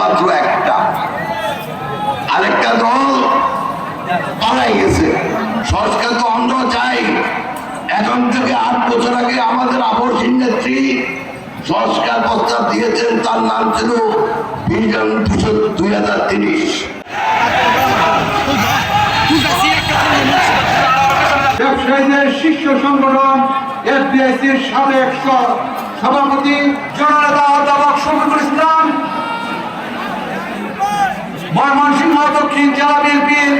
মাত্র একটা, আরেকটা দল পালাই গেছে। সংস্কার তো আমরা চাই। এখন থেকে 8 বছর আগে আমাদের আবর্ষণ নেত্রী সংস্কার প্রস্তাব দিয়েছেন, তার নাম ছিল ভিশন 2030। ব্যবসায়ীদের শীর্ষ সংগঠন এফবিআইসির সাবেক সভাপতি জননেতা অধ্যাপক শফিকুল ইসলাম, ময়মনসিংহ দক্ষিণ জেলা বিএনপির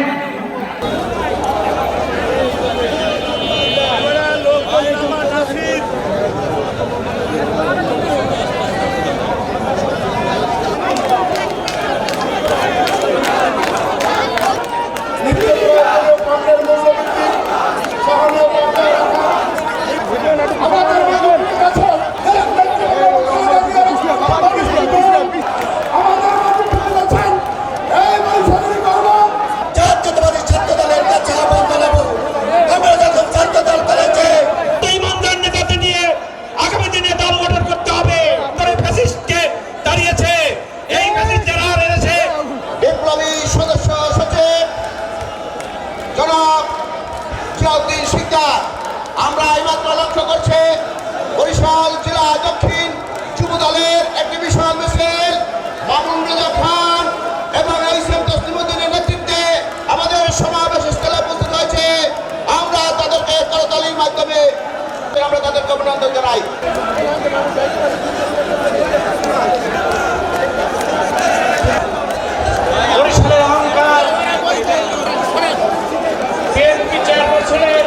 আমরা এইমাত্র লক্ষ্য করছে বরিশাল জেলা দক্ষিণ যুব দলের একটি বিশাল মিছিল মামুন রেজা খান এবং এইচএম তসলিমউদ্দিনের নেতৃত্বে আমাদের সমাবেশ স্থলে উপস্থিত হয়েছে। আমরা তাদেরকে করতালির মাধ্যমে আমরা তাদেরকে অভিনন্দন জানাই। বরিশালের অহংকার বিএনপি চেয়ারপারসনের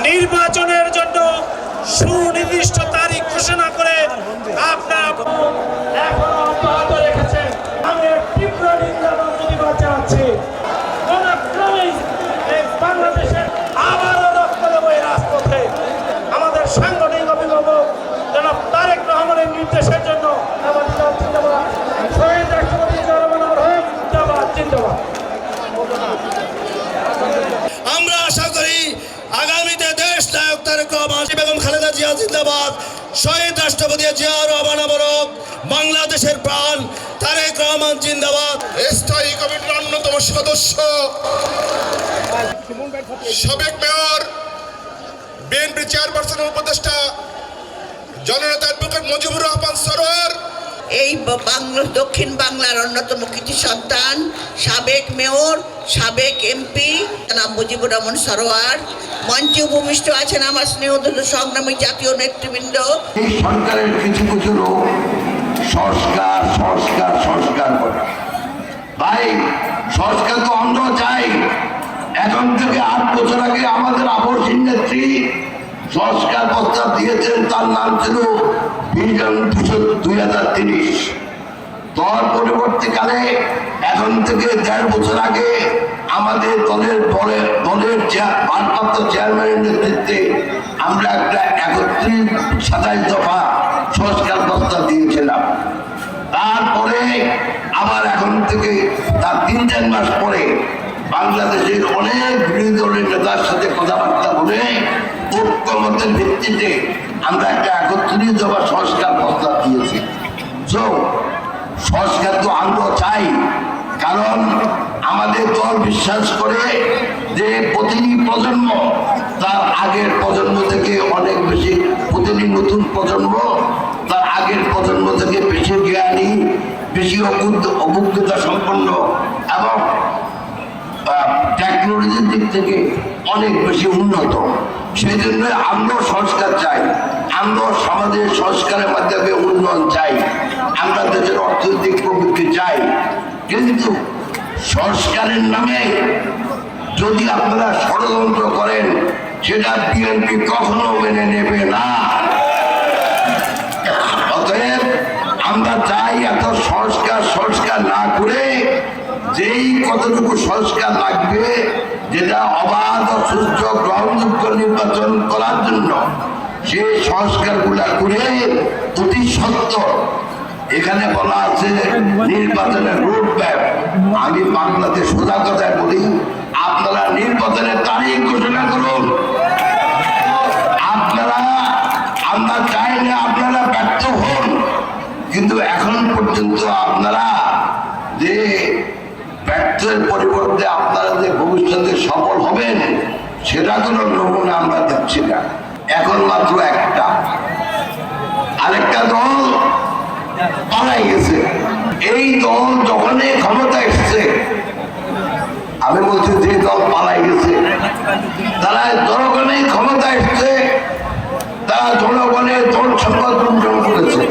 নির্বাচনের জন্য সুনির্দিষ্ট তারিখ ঘোষণা করে আপনারা এখনো অব্যাহত রেখেছেন। আমি তীব্র নিন্দা এবং প্রতিবাদ জানাচ্ছি। কোনক্রমেই এই বাংলাদেশের আবারও রক্ত দেব এই রাজপথে। আমাদের সাংগঠনিক অভিভাবক জনাব তারেক রহমানের নির্দেশের জন্য আমাদের জিন্দাবাদ, শহীদ রাষ্ট্রপতি জিয়াউর রহমান জিন্দাবাদ, জিন্দাবাদ। আমরা আশা করি আগামীতে দেশ নায়ক তারেক রহমান, বেগম খালেদা জিয়া জিন্দাবাদ, শহীদ রাষ্ট্রপতি জিয়াউর রহমান অমরক, বাংলাদেশের প্রাণ তারেক রহমান জিন্দাবাদ। স্থায়ী কমিটির অন্যতম সদস্য সাবেক মেয়র বিএনপি চেয়ারপারসনের উপদেষ্টা জননেতা অ্যাডভোকেট মুজিবুর রহমান সরোয়ার, এই দক্ষিণ বাংলার অন্যতম কৃতি সন্তান সাবেক মেয়র সাবেক এমপি জনাব মুজিবুর রহমান সরোয়ার, মঞ্চে উপবিষ্ট আছেন আমার স্নেহধন্য সংগ্রামী জাতীয় নেতৃবৃন্দ। এই সরকারের কিছু কিছু লোক সংস্কার সংস্কার সংস্কার করে। ভাই, সংস্কার তো আমরা চাই। এখন থেকে 8 বছর আগে আমাদের আবর্ষণ নেত্রী সংস্কার প্রস্তাব দিয়েছেন, তার নাম ছিল ভিশন 2030। দল পরবর্তীকালে এখন থেকে 1.5 বছর আগে আমাদের দলের ভারপ্রাপ্ত চেয়ারম্যানের নেতৃত্বে আমরা একটা 31-27 দফা সংস্কার প্রস্তাব দিয়েছিলাম। তারপরে আবার এখন থেকে তার 3-4 মাস পরে বাংলাদেশের অনেক বিরোধী দলের নেতার সাথে কথাবার্তা বলে ঐক্যমতের ভিত্তিতে আমরা একটা 31 দফা সংস্কার প্রস্তাব দিয়েছি। সংস্কার তো আমরা চাই, কারণ আমাদের দল বিশ্বাস করে যে প্রতিটি প্রজন্ম তার আগের প্রজন্ম থেকে অনেক বেশি, প্রতিটি নতুন প্রজন্ম তার আগের প্রজন্ম থেকে বেশি জ্ঞানী, বেশি অভিজ্ঞতা সম্পন্ন এবং টেকনোলজির দিক থেকে অনেক বেশি উন্নত। সেই জন্য আমরা সংস্কার চাই, আমরা সমাজের সংস্কারের মাধ্যমে উন্নয়ন চাই, আমরা দেশের অর্থনৈতিক প্রবৃদ্ধি চাই। কিন্তু সংস্কারের নামে যদি আপনারা ষড়যন্ত্র করেন, সেটা বিএনপি কখনো মেনে নেবে না। অতএব আমরা চাই এত সংস্কার না করে যেই কতটুকু সংস্কার লাগবে, যেটা অবাধ সুষ্ঠু গ্রহণযোগ্য নির্বাচন করার জন্য, সেই সংস্কারগুলা করে অতি সত্বর এখানে বলা আছে নির্বাচনের রুট ম্যাপ। আমি বাংলাতে সোজা কথায় বলি, আপনারা নির্বাচনের তারিখ ঘোষণা করুন। আমরা চাই না আপনারা ব্যর্থ হন, কিন্তু এখন পর্যন্ত আপনারা যে ব্যর্থের পরিবর্তে আপনারা যে ভবিষ্যতে সফল হবেন সেটা কোনো নমুনা আমরা দেখছি না। এখন মাত্র একটা, আরেকটা দল পালাই গেছে। এই দল যখনই ক্ষমতা এসছে, আমি বলছি যে দল পালাই গেছে তারা জনগণের ক্ষমতা এসছে, তারা জনগণের ধন সম্পদ লুণ্ঠন করেছে।